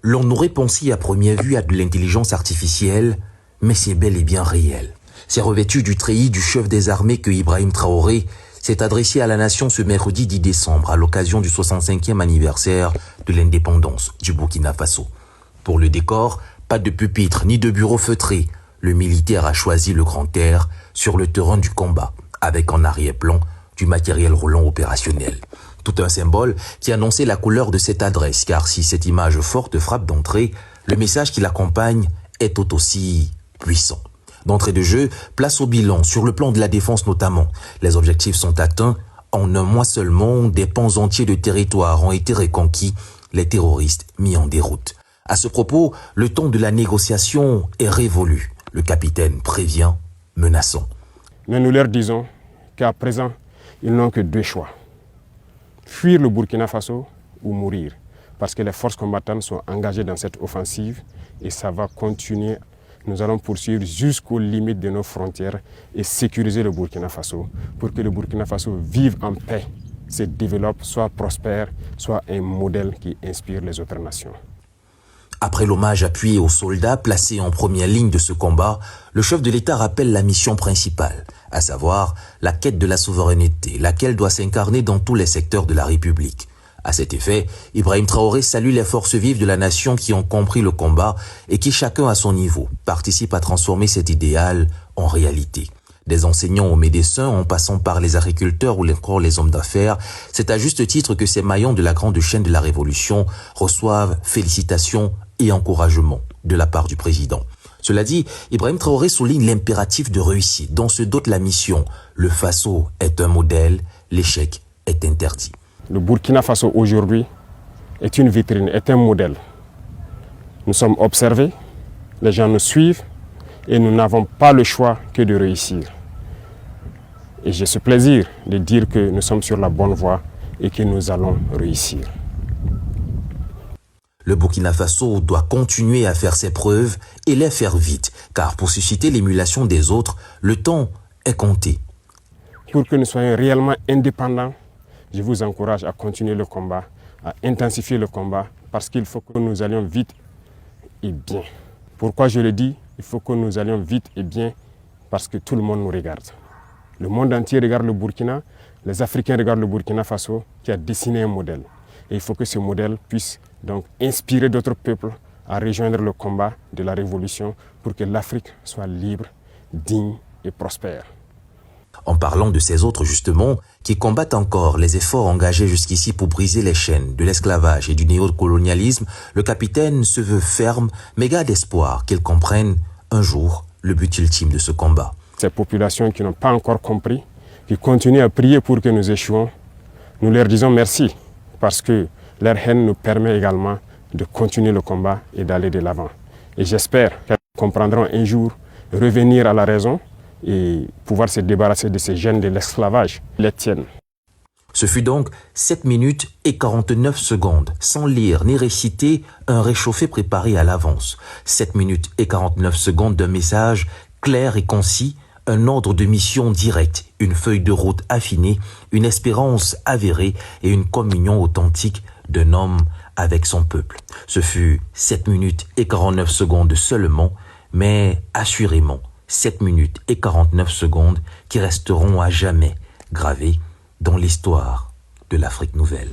L'on aurait pensé à première vue à de l'intelligence artificielle, mais c'est bel et bien réel. C'est revêtu du treillis du chef des armées que Ibrahim Traoré s'est adressé à la nation ce mercredi 10 décembre à l'occasion du 65e anniversaire de l'indépendance du Burkina Faso. Pour le décor, pas de pupitre ni de bureau feutré. Le militaire a choisi le grand air sur le terrain du combat, avec en arrière-plan du matériel roulant opérationnel. Tout un symbole qui annonçait la couleur de cette adresse, car si cette image forte frappe d'entrée, le message qui l'accompagne est tout aussi puissant. D'entrée de jeu, place au bilan, sur le plan de la défense notamment. Les objectifs sont atteints. En un mois seulement, des pans entiers de territoire ont été reconquis, les terroristes mis en déroute. À ce propos, le ton de la négociation est révolu. Le capitaine prévient, menaçant. Mais nous leur disons qu'à présent, ils n'ont que deux choix. Fuir le Burkina Faso ou mourir. Parce que les forces combattantes sont engagées dans cette offensive et ça va continuer. Nous allons poursuivre jusqu'aux limites de nos frontières et sécuriser le Burkina Faso pour que le Burkina Faso vive en paix, se développe, soit prospère, soit un modèle qui inspire les autres nations. Après l'hommage appuyé aux soldats placés en première ligne de ce combat, le chef de l'État rappelle la mission principale, à savoir la quête de la souveraineté, laquelle doit s'incarner dans tous les secteurs de la République. À cet effet, Ibrahim Traoré salue les forces vives de la nation qui ont compris le combat et qui, chacun à son niveau, participent à transformer cet idéal en réalité. Des enseignants aux médecins, en passant par les agriculteurs ou encore les hommes d'affaires, c'est à juste titre que ces maillons de la grande chaîne de la Révolution reçoivent félicitations et encouragements de la part du président. Cela dit, Ibrahim Traoré souligne l'impératif de réussite dont se dote la mission. Le Faso est un modèle, l'échec est interdit. Le Burkina Faso aujourd'hui est une vitrine, est un modèle. Nous sommes observés, les gens nous suivent et nous n'avons pas le choix que de réussir. Et j'ai ce plaisir de dire que nous sommes sur la bonne voie et que nous allons réussir. Le Burkina Faso doit continuer à faire ses preuves et les faire vite, car pour susciter l'émulation des autres, le temps est compté. Pour que nous soyons réellement indépendants, je vous encourage à continuer le combat, à intensifier le combat, parce qu'il faut que nous allions vite et bien. Pourquoi je le dis? Il faut que nous allions vite et bien, parce que tout le monde nous regarde. Le monde entier regarde le Burkina, les Africains regardent le Burkina Faso, qui a dessiné un modèle. Et il faut que ce modèle puisse donc inspirer d'autres peuples à rejoindre le combat de la révolution pour que l'Afrique soit libre, digne et prospère. En parlant de ces autres justement, qui combattent encore les efforts engagés jusqu'ici pour briser les chaînes de l'esclavage et du néocolonialisme, le capitaine se veut ferme, mais garde espoir qu'ils comprennent un jour le but ultime de ce combat. Ces populations qui n'ont pas encore compris, qui continuent à prier pour que nous échouons, nous leur disons merci, parce que leur haine nous permet également de continuer le combat et d'aller de l'avant. Et j'espère qu'elles comprendront un jour revenir à la raison et pouvoir se débarrasser de ces gènes de l'esclavage, les tiennent. Ce fut donc 7 minutes et 49 secondes, sans lire ni réciter, un réchauffé préparé à l'avance. 7 minutes et 49 secondes d'un message clair et concis, un ordre de mission direct, une feuille de route affinée, une espérance avérée et une communion authentique d'un homme avec son peuple. Ce fut 7 minutes et 49 secondes seulement, mais assurément 7 minutes et 49 secondes qui resteront à jamais gravées dans l'histoire de l'Afrique nouvelle.